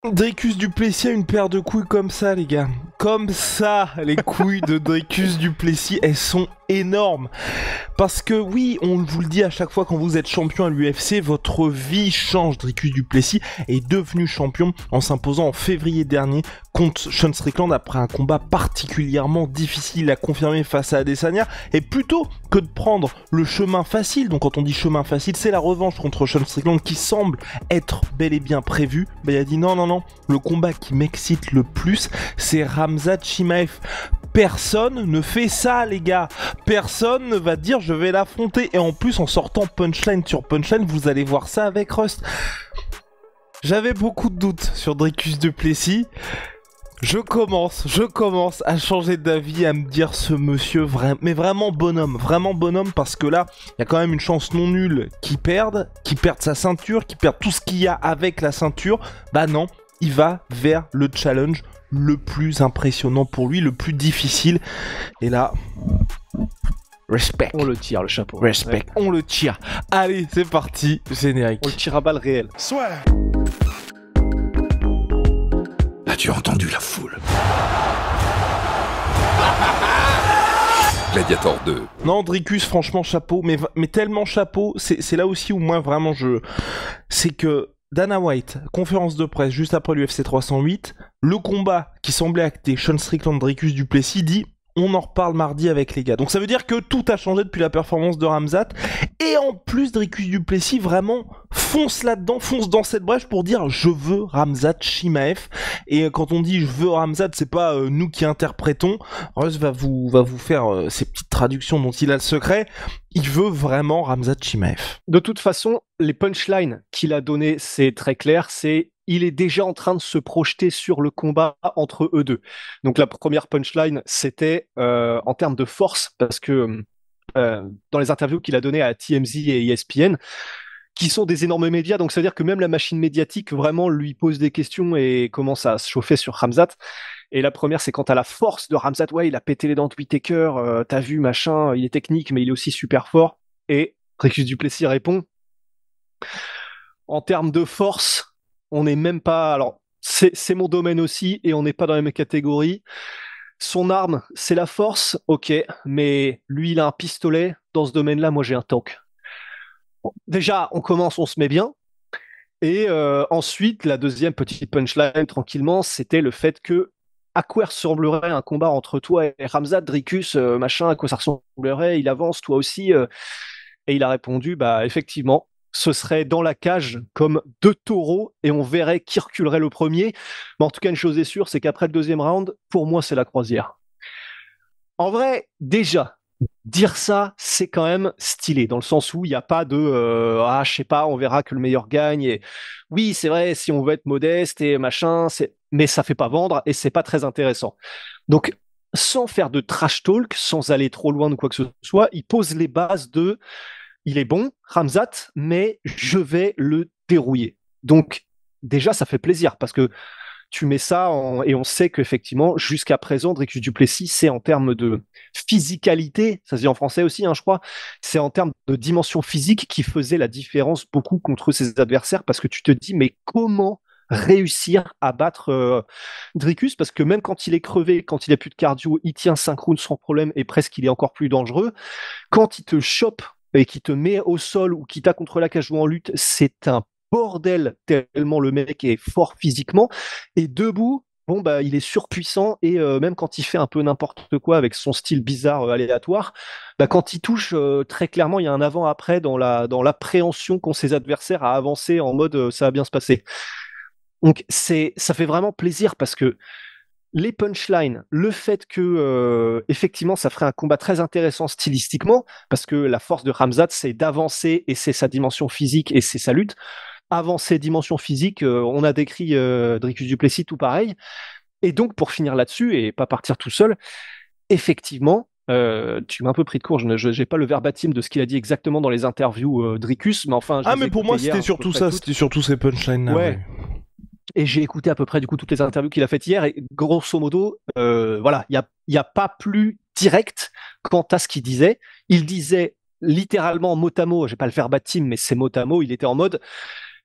Dricus du Plessis a une paire de couilles comme ça, les gars. Comme ça, les couilles de Dricus du Plessis, elles sont énormes. Parce que oui, on vous le dit à chaque fois quand vous êtes champion à l'UFC, votre vie change. Dricus du Plessis est devenu champion en s'imposant en février dernier contre Sean Strickland après un combat particulièrement difficile à confirmer face à Adesanya. Et plutôt que de prendre le chemin facile, donc quand on dit chemin facile, c'est la revanche contre Sean Strickland qui semble être bel et bien prévue, bah il a dit non, le combat qui m'excite le plus, c'est Khamzat Chimaev. Personne ne fait ça, les gars. Personne ne va dire je vais l'affronter. Et en plus, en sortant punchline sur punchline, vous allez voir ça avec Rust. J'avais beaucoup de doutes sur Dricus du Plessis. Je commence à changer d'avis, à me dire ce monsieur, mais vraiment bonhomme, parce que là, il y a quand même une chance non nulle qu'il perde sa ceinture, qu'il perde tout ce qu'il y a avec la ceinture. Bah non, il va vers le challenge le plus impressionnant pour lui, le plus difficile. Et là, respect. On le tire, le chapeau. Respect, ouais. On le tire. Allez, c'est parti, générique. On le tire à balles réelles. Soit. As-tu entendu la foule? Gladiator 2. Non, Dricus, franchement, chapeau, mais tellement chapeau, c'est là aussi où moi, vraiment, c'est que Dana White, conférence de presse juste après l'UFC 308, le combat qui semblait acté, Sean Strickland, Dricus du Plessis, dit on en reparle mardi avec les gars. Donc ça veut dire que tout a changé depuis la performance de Khamzat. Et en plus, Dricus du Plessis vraiment fonce là-dedans, fonce dans cette brèche pour dire je veux Khamzat Chimaev. Et quand on dit je veux Khamzat, c'est pas nous qui interprétons. Russ va vous faire ces petites traductions dont il a le secret. Il veut vraiment Khamzat Chimaev. De toute façon, les punchlines qu'il a données, c'est très clair, il est déjà en train de se projeter sur le combat entre eux deux. Donc la première punchline, c'était en termes de force, parce que dans les interviews qu'il a données à TMZ et ESPN, qui sont des énormes médias, donc ça veut dire que même la machine médiatique vraiment lui pose des questions et commence à se chauffer sur Khamzat. Et la première, c'est quant à la force de Khamzat. Ouais, il a pété les dents de Whittaker, t'as vu, machin, il est technique, mais il est aussi super fort. Et Dricus du Plessis répond, en termes de force, on n'est même pas... Alors, c'est mon domaine aussi, et on n'est pas dans la même catégorie. Son arme, c'est la force, ok, mais lui, il a un pistolet. Dans ce domaine-là, moi, j'ai un tank. Bon, déjà, on se met bien. Et ensuite, la deuxième petite punchline, tranquillement, c'était le fait que à quoi ressemblerait un combat entre toi et Khamzat, Dricus, machin, à quoi ça ressemblerait? Il avance, toi aussi. Et il a répondu, bah effectivement, ce serait dans la cage comme deux taureaux et on verrait qui reculerait le premier. Mais en tout cas, une chose est sûre, c'est qu'après le deuxième round, pour moi, c'est la croisière. En vrai, déjà, dire ça, c'est quand même stylé, dans le sens où il n'y a pas de je sais pas, on verra que le meilleur gagne. Et oui, c'est vrai, si on veut être modeste et machin, mais ça fait pas vendre et c'est pas très intéressant. Donc, sans faire de trash talk, sans aller trop loin de quoi que ce soit, il pose les bases de il est bon, Khamzat, mais je vais le dérouiller. Donc, déjà, ça fait plaisir parce que tu mets ça et on sait qu'effectivement, jusqu'à présent, Dricus du Plessis, c'est en termes de physicalité, ça se dit en français aussi, hein, je crois, c'est en termes de dimension physique qui faisait la différence beaucoup contre ses adversaires parce que tu te dis, mais comment réussir à battre Dricus, parce que même quand il est crevé, quand il a plus de cardio, il tient 5 rounds sans problème et presque il est encore plus dangereux. Quand il te chope et qui te met au sol ou qui t'a contre la cage ou en lutte, c'est un bordel tellement le mec est fort physiquement. Et debout, bon bah il est surpuissant et même quand il fait un peu n'importe quoi avec son style bizarre aléatoire, bah quand il touche très clairement il y a un avant-après dans l'appréhension qu'ont ses adversaires à avancer en mode ça va bien se passer. Donc ça fait vraiment plaisir parce que les punchlines, le fait que effectivement ça ferait un combat très intéressant stylistiquement, parce que la force de Khamzat c'est d'avancer et c'est sa dimension physique et c'est sa lutte. Avancer dimension physique, on a décrit Dricus du Plessis tout pareil. Et donc pour finir là-dessus et pas partir tout seul, effectivement, tu m'as un peu pris de court, je n'ai pas le verbatim de ce qu'il a dit exactement dans les interviews Dricus, mais enfin... mais pour moi c'était surtout ça, c'était surtout ces punchlines-là. Ouais. Et j'ai écouté à peu près du coup toutes les interviews qu'il a faites hier et grosso modo, voilà, il y a pas plus direct quant à ce qu'il disait. Il disait littéralement mot à mot, j'ai pas le verbatim, mais c'est mot à mot. Il était en mode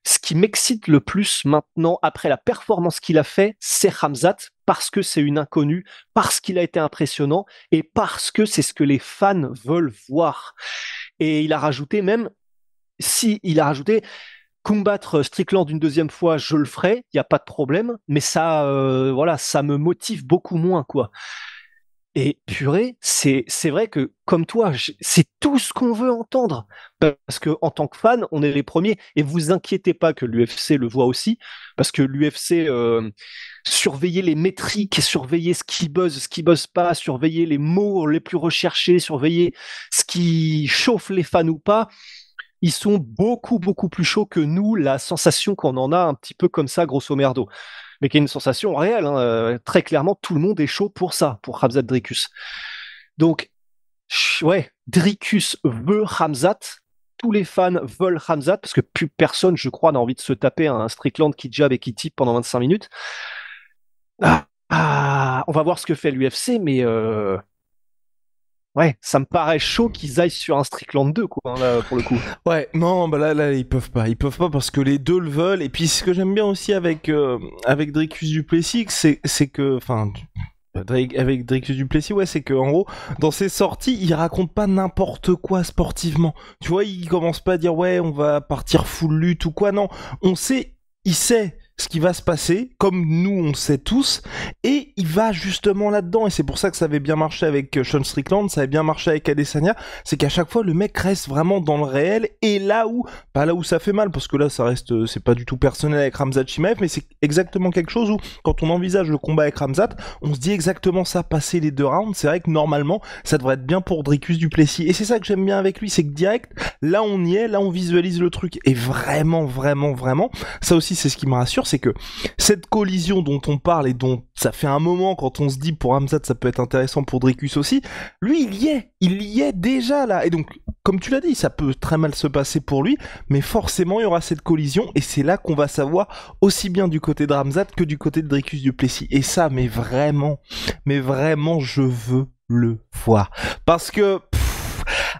ce qui m'excite le plus maintenant, après la performance qu'il a fait, c'est Khamzat, parce que c'est une inconnue, parce qu'il a été impressionnant, et parce que c'est ce que les fans veulent voir. Et il a rajouté même, il a rajouté, combattre Strickland une deuxième fois, je le ferai, il n'y a pas de problème, mais ça, voilà, ça me motive beaucoup moins, quoi. Et purée, c'est vrai que comme toi, c'est tout ce qu'on veut entendre parce que en tant que fan, on est les premiers. Et vous inquiétez pas que l'UFC le voit aussi, parce que l'UFC surveiller les métriques, surveiller ce qui buzz pas, surveiller les mots les plus recherchés, surveiller ce qui chauffe les fans ou pas. Ils sont beaucoup plus chauds que nous. La sensation qu'on en a un petit peu comme ça, grosso merdo, mais qui est une sensation réelle. Hein. Très clairement, tout le monde est chaud pour ça, pour Khamzat Dricus. Donc, ouais, Dricus veut Khamzat. Tous les fans veulent Khamzat parce que plus personne, je crois, n'a envie de se taper un Strickland qui jab et qui type pendant 25 minutes. On va voir ce que fait l'UFC, mais ouais, ça me paraît chaud qu'ils aillent sur un Strickland 2, quoi, hein, là, pour le coup. Ouais, non, bah là, ils peuvent pas parce que les deux le veulent. Et puis, ce que j'aime bien aussi avec Dricus du Plessis, c'est que, enfin, avec Dricus du Plessis, ouais, c'est que en gros, dans ses sorties, il raconte pas n'importe quoi sportivement. Tu vois, il commence pas à dire ouais, on va partir full lutte ou quoi. Non, il sait ce qui va se passer, comme nous on sait tous, et il va justement là-dedans, et c'est pour ça que ça avait bien marché avec Sean Strickland, ça avait bien marché avec Adesanya, c'est qu'à chaque fois le mec reste vraiment dans le réel, et pas là où ça fait mal, parce que là ça reste, c'est pas du tout personnel avec Khamzat Chimaev, mais c'est exactement quelque chose où, quand on envisage le combat avec Khamzat, on se dit exactement ça, passer les 2 rounds, c'est vrai que normalement, ça devrait être bien pour Dricus du Plessis, et c'est ça que j'aime bien avec lui, c'est que direct, là on y est, là on visualise le truc, et vraiment, ça aussi c'est ce qui me rassure, c'est que cette collision dont on parle et dont ça fait un moment quand on se dit pour Khamzat ça peut être intéressant pour Dricus aussi, lui il y est déjà là, et donc comme tu l'as dit ça peut très mal se passer pour lui, mais forcément il y aura cette collision et c'est là qu'on va savoir aussi bien du côté de Khamzat que du côté de Dricus du Plessis, et ça mais vraiment je veux le voir, parce que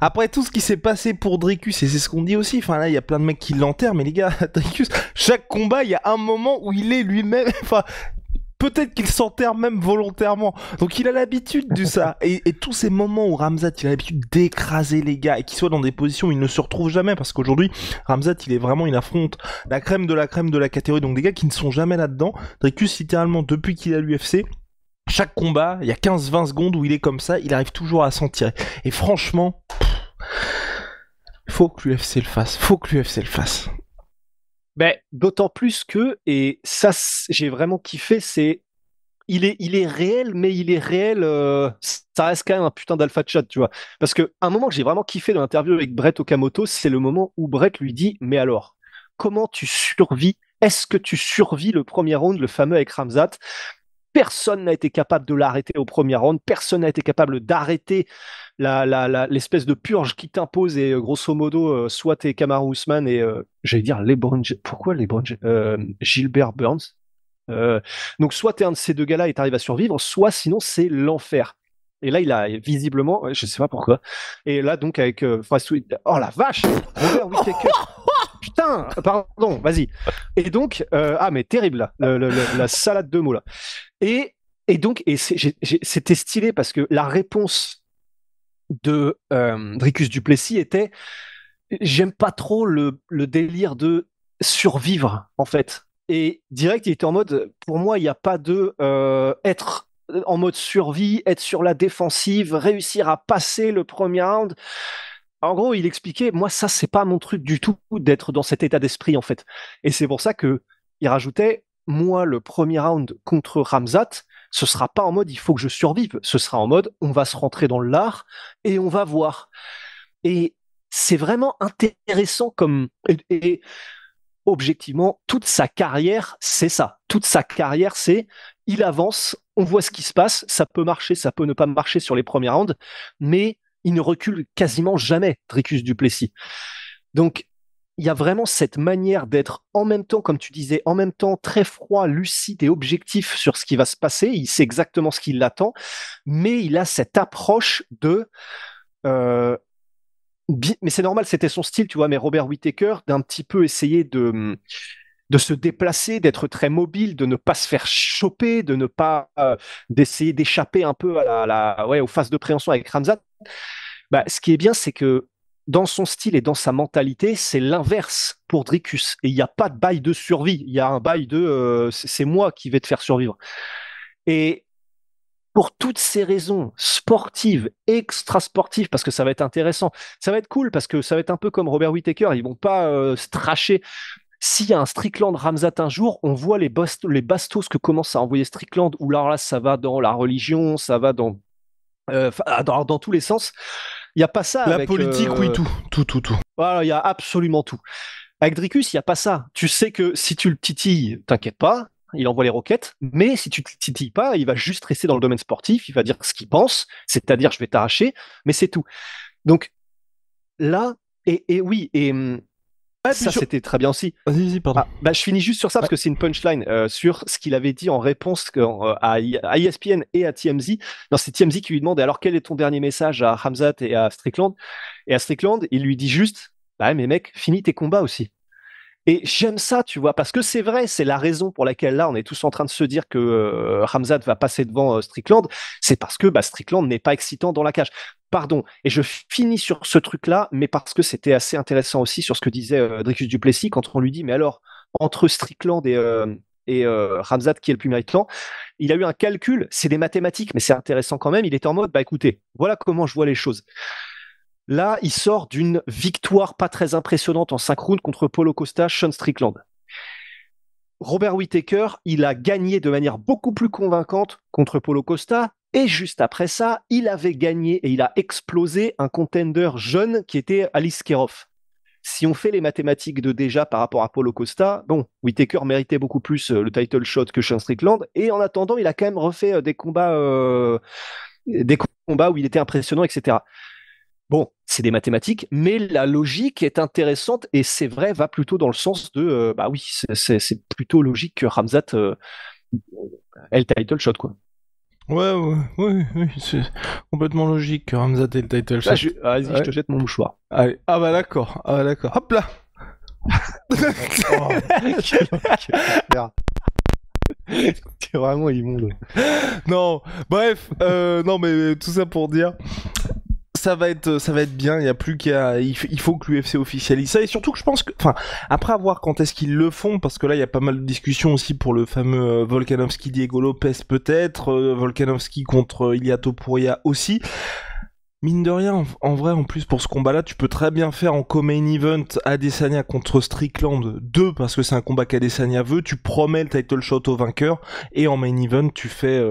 après tout ce qui s'est passé pour Dricus, et c'est ce qu'on dit aussi, enfin là il y a plein de mecs qui l'enterrent, mais les gars, Dricus, chaque combat il y a un moment où il est lui-même, enfin peut-être qu'il s'enterre même volontairement, donc il a l'habitude de ça, et tous ces moments où Khamzat il a l'habitude d'écraser les gars, et qu'il soit dans des positions où il ne se retrouve jamais, parce qu'aujourd'hui Khamzat il affronte la crème de la catégorie, donc des gars qui ne sont jamais là-dedans. Dricus littéralement depuis qu'il a l'UFC, chaque combat, il y a 15-20 secondes où il est comme ça, il arrive toujours à s'en tirer. Et franchement, faut que l'UFC le fasse. Ben, d'autant plus que, et ça, j'ai vraiment kiffé, il est réel, mais il est réel, ça reste quand même un putain d'alpha chat, tu vois. Parce que un moment que j'ai vraiment kiffé dans l'interview avec Brett Okamoto, c'est le moment où Brett lui dit, mais alors, comment tu survis? Est-ce que tu survis le premier round, le fameux avec Khamzat? Personne n'a été capable de l'arrêter au premier round. Personne n'a été capable d'arrêter l'espèce de purge qui t'impose. Et grosso modo, soit t'es Kamaru Usman et j'allais dire pourquoi Gilbert Burns. Donc soit t'es un de ces deux gars-là et t'arrives à survivre, soit sinon c'est l'enfer. Et là, il a visiblement, je sais pas pourquoi. Et là, donc avec oh la vache, Robert Whittaker. Putain, pardon, vas-y. Et donc, mais terrible là, la salade de mots là. Et donc, c'était stylé parce que la réponse de Dricus du Plessis était, j'aime pas trop le délire de survivre en fait. Et direct, il était en mode, pour moi, il n'y a pas de être en mode survie, être sur la défensive, réussir à passer le premier round. En gros, il expliquait, moi, ça, c'est pas mon truc du tout d'être dans cet état d'esprit, en fait. Et c'est pour ça que il rajoutait, moi, le premier round contre Khamzat, ce sera pas en mode, il faut que je survive. Ce sera en mode, on va se rentrer dans l'art et on va voir. Et c'est vraiment intéressant comme, et objectivement, toute sa carrière, c'est ça. Toute sa carrière, c'est, il avance, on voit ce qui se passe, ça peut marcher, ça peut ne pas marcher sur les premiers rounds, mais il ne recule quasiment jamais, Dricus du Plessis. Donc, il y a vraiment cette manière d'être en même temps, comme tu disais, en même temps très froid, lucide et objectif sur ce qui va se passer. Il sait exactement ce qui l'attend, mais il a cette approche de mais c'est normal, c'était son style, tu vois, mais Robert Whittaker d'un petit peu essayer de se déplacer, d'être très mobile, de ne pas se faire choper, de ne pas d'essayer d'échapper un peu aux phases de préhension avec Khamzat. Bah, ce qui est bien, c'est que dans son style et dans sa mentalité, c'est l'inverse pour Dricus. Et il n'y a pas de bail de survie. Il y a un bail de c'est moi qui vais te faire survivre. Et pour toutes ces raisons sportives, extra-sportives, parce que ça va être intéressant, ça va être cool, parce que ça va être un peu comme Robert Whittaker, ils vont pas se tracher. S'il y a un Strickland Khamzat un jour, on voit les bastos que commence à envoyer Strickland, où là, ça va dans la religion, ça va dans tous les sens. Il n'y a pas ça La avec... politique, oui, tout. Voilà, il y a absolument tout. Avec Dricus, il n'y a pas ça. Tu sais que si tu le titilles, t'inquiète pas, il envoie les roquettes, mais si tu ne le titilles pas, il va juste rester dans le domaine sportif, il va dire ce qu'il pense, c'est-à-dire je vais t'arracher, mais c'est tout. Donc là, et oui, ça c'était très bien aussi. Vas-y, pardon. Je finis juste sur ça parce que c'est une punchline sur ce qu'il avait dit en réponse à ESPN et à TMZ. Non, c'est TMZ qui lui demande alors quel est ton dernier message à Khamzat et à Strickland. Et à Strickland, il lui dit juste bah mais mec, finis tes combats aussi. Et j'aime ça, tu vois, parce que c'est vrai, c'est la raison pour laquelle là, on est tous en train de se dire que Khamzat va passer devant Strickland, c'est parce que Strickland n'est pas excitant dans la cage. Pardon, et je finis sur ce truc-là, mais parce que c'était assez intéressant aussi sur ce que disait Dricus du Plessis quand on lui dit, mais alors, entre Strickland et Khamzat, qui est le plus méritant, il a eu un calcul, c'est des mathématiques, mais c'est intéressant quand même, il était en mode, écoutez, voilà comment je vois les choses. Là, il sort d'une victoire pas très impressionnante en 5 rounds contre Paulo Costa, Sean Strickland. Robert Whittaker, il a gagné de manière beaucoup plus convaincante contre Paulo Costa, et juste après ça, il avait gagné et il a explosé un contender jeune qui était Alice Kerov. Si on fait les mathématiques de déjà par rapport à Paulo Costa, bon, Whittaker méritait beaucoup plus le title shot que Sean Strickland, et en attendant, il a quand même refait des combats où il était impressionnant, etc. Bon, c'est des mathématiques, mais la logique est intéressante et c'est vrai, va plutôt dans le sens de, oui, c'est plutôt logique que Khamzat ait le title shot, quoi. Ouais, c'est complètement logique que Khamzat ait le title shot. Vas-y, je te jette mon mouchoir. Allez, d'accord. Hop là. C'est vraiment immonde. Non, bref, non mais tout ça pour dire... Ça va être bien, il y a plus qu'à, il faut que l'UFC officialise ça, et surtout que je pense que, après avoir quand est-ce qu'ils le font, parce que là il y a pas mal de discussions aussi pour le fameux Volkanovski Diego Lopez peut-être, Volkanovski contre Ilia Topuria aussi. Mine de rien, en vrai, en plus, pour ce combat-là, tu peux très bien faire en co-main event Adesanya contre Strickland 2, parce que c'est un combat qu'Adesanya veut, tu promets le title shot au vainqueur, et en main event, tu fais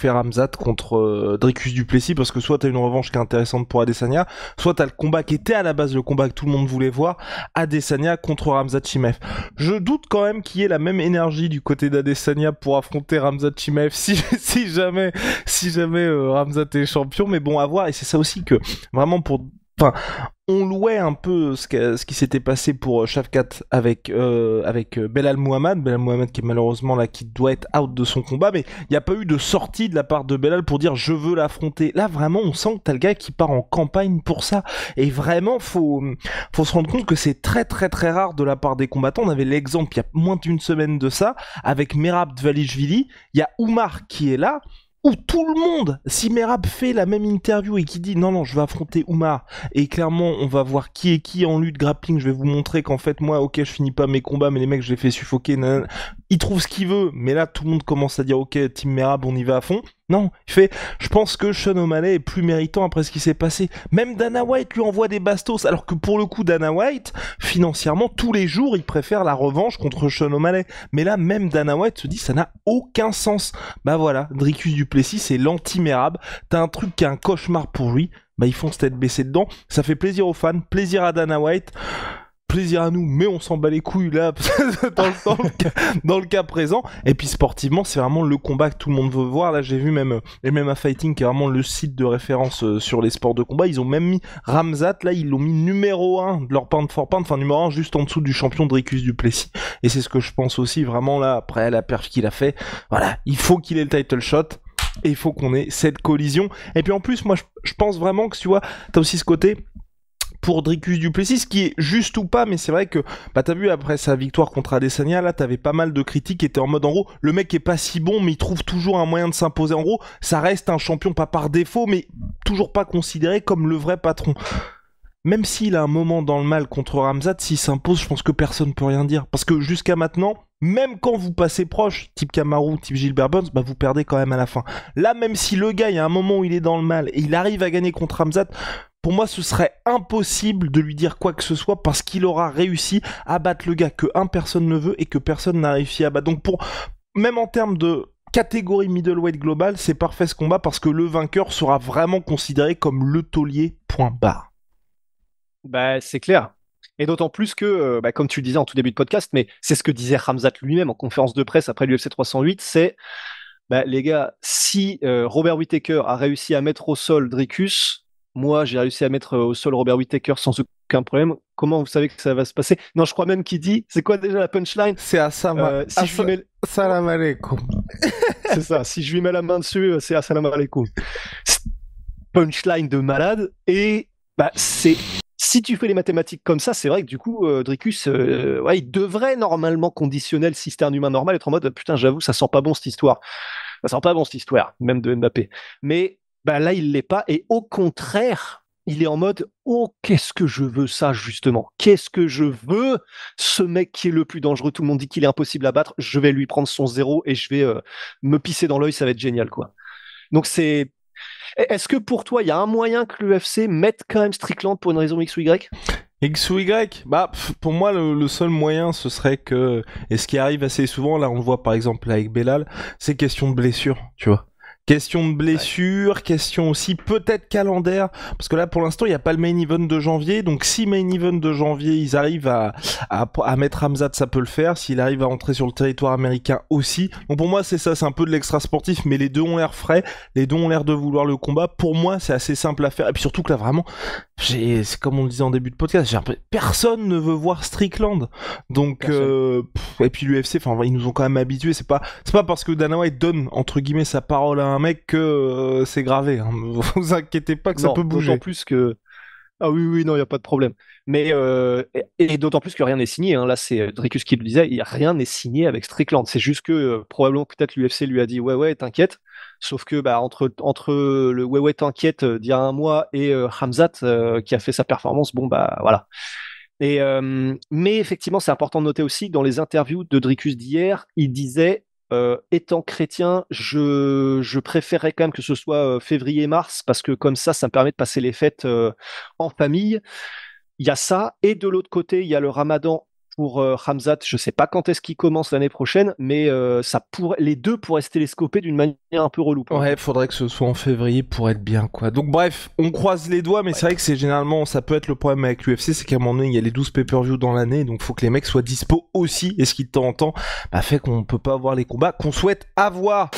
Khamzat contre Dricus du Plessis, parce que soit t'as une revanche qui est intéressante pour Adesanya, soit t'as le combat qui était à la base le combat que tout le monde voulait voir, Adesanya contre Khamzat Chimaev. Je doute quand même qu'il y ait la même énergie du côté d'Adesanya pour affronter Khamzat Chimaev si jamais Khamzat est champion, mais bon, à voir. Et c'est ça aussi que, vraiment, on louait un peu ce qui s'était passé pour Shavkat avec Belal Muhammad qui est malheureusement là, qui doit être out de son combat, mais il n'y a pas eu de sortie de la part de Belal pour dire je veux l'affronter. Là, vraiment, on sent que t'as le gars qui part en campagne pour ça. Et vraiment, faut se rendre compte que c'est très très très rare de la part des combattants. On avait l'exemple il y a moins d'une semaine de ça, avec Merab Dvalishvili. Il y a Oumar qui est là, où tout le monde, si Merab fait la même interview et qui dit non, je vais affronter Oumar, et clairement on va voir qui est qui en lutte grappling, je vais vous montrer qu'en fait moi, ok, je finis pas mes combats, mais les mecs je les fais suffoquer, nanana. Il trouve ce qu'il veut, mais là tout le monde commence à dire ok, Team Merab, on y va à fond. Non, il fait, je pense que Sean O'Malley est plus méritant après ce qui s'est passé. Même Dana White lui envoie des bastos, alors que pour le coup, Dana White, financièrement, tous les jours, il préfère la revanche contre Sean O'Malley. Mais là, même Dana White se dit, ça n'a aucun sens. Bah voilà, Dricus du Plessis, c'est l'anti-Merab. T'as un truc qui est un cauchemar pour lui. Bah ils font se tête baissée dedans. Ça fait plaisir aux fans, plaisir à Dana White. Plaisir à nous, mais on s'en bat les couilles là dans le cas présent. Et puis sportivement, c'est vraiment le combat que tout le monde veut voir. Là, j'ai vu même MMA Fighting, qui est vraiment le site de référence sur les sports de combat. Ils ont même mis Khamzat, là, ils l'ont mis numéro 1 de leur pound for pound, enfin numéro 1 juste en dessous du champion Dricus du Plessis. Et c'est ce que je pense aussi, vraiment là, après la perf qu'il a fait. Voilà, il faut qu'il ait le title shot. Et il faut qu'on ait cette collision. Et puis en plus, moi, je pense vraiment que, tu vois, t'as aussi ce côté... pour Dricus du Plessis, ce qui est juste ou pas, mais c'est vrai que t'as vu après sa victoire contre Adesanya, là t'avais pas mal de critiques qui étaient en mode en gros le mec est pas si bon mais il trouve toujours un moyen de s'imposer, en gros ça reste un champion pas par défaut mais toujours pas considéré comme le vrai patron. Même s'il a un moment dans le mal contre Khamzat, s'il s'impose, je pense que personne peut rien dire. Parce que jusqu'à maintenant, même quand vous passez proche, type Kamaru, type Gilbert Burns, vous perdez quand même à la fin. Là, même si le gars, il y a un moment où il est dans le mal et il arrive à gagner contre Khamzat, pour moi, ce serait impossible de lui dire quoi que ce soit parce qu'il aura réussi à battre le gars que personne ne veut et que personne n'a réussi à battre. Donc même en termes de catégorie middleweight global, c'est parfait ce combat parce que le vainqueur sera vraiment considéré comme le taulier, point barre. C'est clair. Et d'autant plus que, comme tu le disais en tout début de podcast, mais c'est ce que disait Khamzat lui-même en conférence de presse après l'UFC 308, c'est, les gars, si Robert Whittaker a réussi à mettre au sol Dricus, moi j'ai réussi à mettre au sol Robert Whittaker sans aucun problème, comment vous savez que ça va se passer? Non, je crois même qu'il dit, c'est quoi déjà la punchline? C'est Assalamu alaikum. C'est ça, si je lui mets la main dessus, c'est Assalamu alaikum. Punchline de malade, et c'est... Si tu fais les mathématiques comme ça, c'est vrai que du coup, Dricus, il devrait normalement conditionnel, si c'était un humain normal, être en mode putain, j'avoue, ça sent pas bon cette histoire. Ça sent pas bon cette histoire, même de Mbappé. Mais là, il l'est pas, et au contraire, il est en mode oh, qu'est-ce que je veux ça, justement? Qu'est-ce que je veux? Ce mec qui est le plus dangereux, tout le monde dit qu'il est impossible à battre, je vais lui prendre son 0 et je vais me pisser dans l'œil, ça va être génial, quoi. Donc c'est. Est-ce que pour toi, il y a un moyen que l'UFC mette quand même Strickland pour une raison X ou Y? X ou Y? Pour moi, le seul moyen, ce serait que, et ce qui arrive assez souvent, là on le voit par exemple avec Belal, c'est question de blessure, tu vois. Question de blessure, question aussi peut-être calendaire, parce que là pour l'instant il n'y a pas le main event de janvier, donc si main event de janvier ils arrivent à mettre Khamzat, ça peut le faire, s'il arrive à entrer sur le territoire américain aussi. Donc pour moi c'est ça, c'est un peu de l'extra sportif, mais les deux ont l'air frais, les deux ont l'air de vouloir le combat. Pour moi c'est assez simple à faire, et puis surtout que là vraiment, c'est comme on le disait en début de podcast, personne ne veut voir Strickland, donc et puis l'UFC, ils nous ont quand même habitués, c'est pas parce que Dana White donne entre guillemets sa parole à un mec que c'est gravé, hein. Vous inquiétez pas que ça peut bouger. D'autant plus que oui, non, il y a pas de problème. Mais et d'autant plus que rien n'est signé, hein. Là, c'est Dricus qui le disait, rien n'est signé avec Strickland. C'est juste que probablement peut-être l'UFC lui a dit ouais, t'inquiète. Sauf que entre le ouais t'inquiète d'il y a un mois et Khamzat qui a fait sa performance, voilà. Et mais effectivement, c'est important de noter aussi que dans les interviews de Dricus d'hier, il disait étant chrétien, je préférerais quand même que ce soit février-mars, parce que comme ça me permet de passer les fêtes en famille. Il y a ça, et de l'autre côté, il y a le ramadan pour Khamzat. Je sais pas quand est-ce qu'il commence l'année prochaine, mais les deux pourraient se télescoper d'une manière un peu relou. Ouais, faudrait que ce soit en février pour être bien, quoi. Donc bref, on croise les doigts, mais c'est vrai que c'est généralement, ça peut être le problème avec l'UFC, c'est qu'à un moment donné, il y a les 12 pay-per-view dans l'année, donc faut que les mecs soient dispo aussi, et ce qui de temps en temps fait qu'on peut pas avoir les combats qu'on souhaite avoir.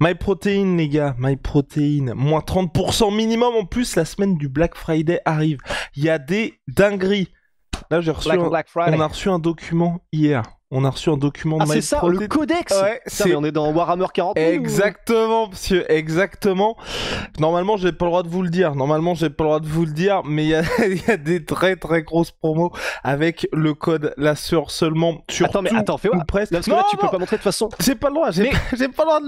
MyProtein, les gars, MyProtein, moins 30% minimum. En plus, la semaine du Black Friday arrive. Il y a des dingueries. Là, on a reçu un document hier. On a reçu un document de MyProtein. C'est ça, le codex. Ouais, mais on est dans Warhammer 40 000. Exactement, monsieur, exactement. Normalement, j'ai pas le droit de vous le dire. Mais il y a des très très grosses promos avec le code LASSEUR seulement sur attends, fais voir. Presse. Parce que là, tu peux pas montrer de toute façon. J'ai pas le droit, j'ai pas le droit de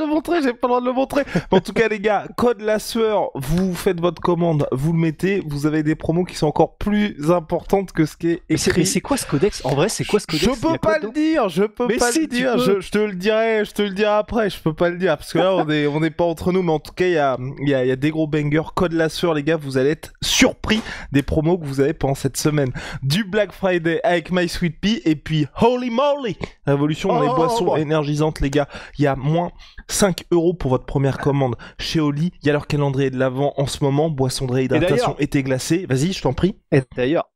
le montrer, En tout cas, les gars, code LASSEUR, vous faites votre commande, vous le mettez, vous avez des promos qui sont encore plus importantes que ce qui est écrit. Mais c'est quoi ce codex? En vrai, c'est quoi ce codex? Je peux pas le dire. Je te le dirai après, je peux pas le dire, parce que là, on est pas entre nous, mais en tout cas, il y a des gros bangers, code LASSEUR, les gars, vous allez être surpris des promos que vous avez pendant cette semaine. Du Black Friday avec My Sweet Pea, et puis Holy Moly, révolution dans les boissons énergisantes, les gars. Il y a moins 5 € pour votre première commande chez Oli. Il y a leur calendrier de l'avant en ce moment, boisson de réhydratation, été glacé. Vas-y, je t'en prie. Et d'ailleurs,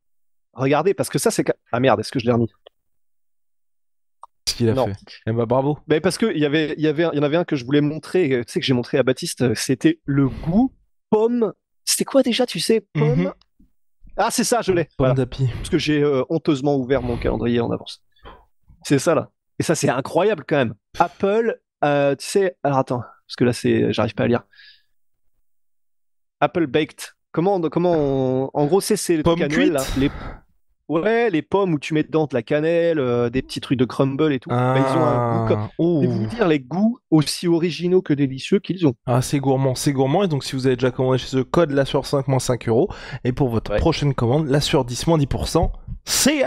regardez, parce que ça, c'est... Ah merde, est-ce que je l'ai remis? Ce qu'il a fait. Eh ben, bravo. Mais parce que il y en avait un que je voulais montrer, tu sais, que j'ai montré à Baptiste, c'était le goût pomme. C'était quoi déjà, tu sais, pomme? Ah, c'est ça, je l'ai. Pomme d'api. Parce que j'ai honteusement ouvert mon calendrier en avance. C'est ça là. Et ça, c'est incroyable quand même. Apple, tu sais, alors attends, parce que là, j'arrive pas à lire. Apple Baked. En gros, c'est le truc Pomme annuel, cuite. là. Ouais, les pommes où tu mets dedans de la cannelle, des petits trucs de crumble et tout. Bah, ils ont un goût comme. Ah, Je vais vous ouh. dire les goûts aussi originaux que délicieux qu'ils ont. Ah, c'est gourmand, c'est gourmand. Et donc, si vous avez déjà commandé chez eux, code la sur 5 moins 5 euros. Et pour votre Ouais. prochaine commande, la sur 10 moins 10%. C'est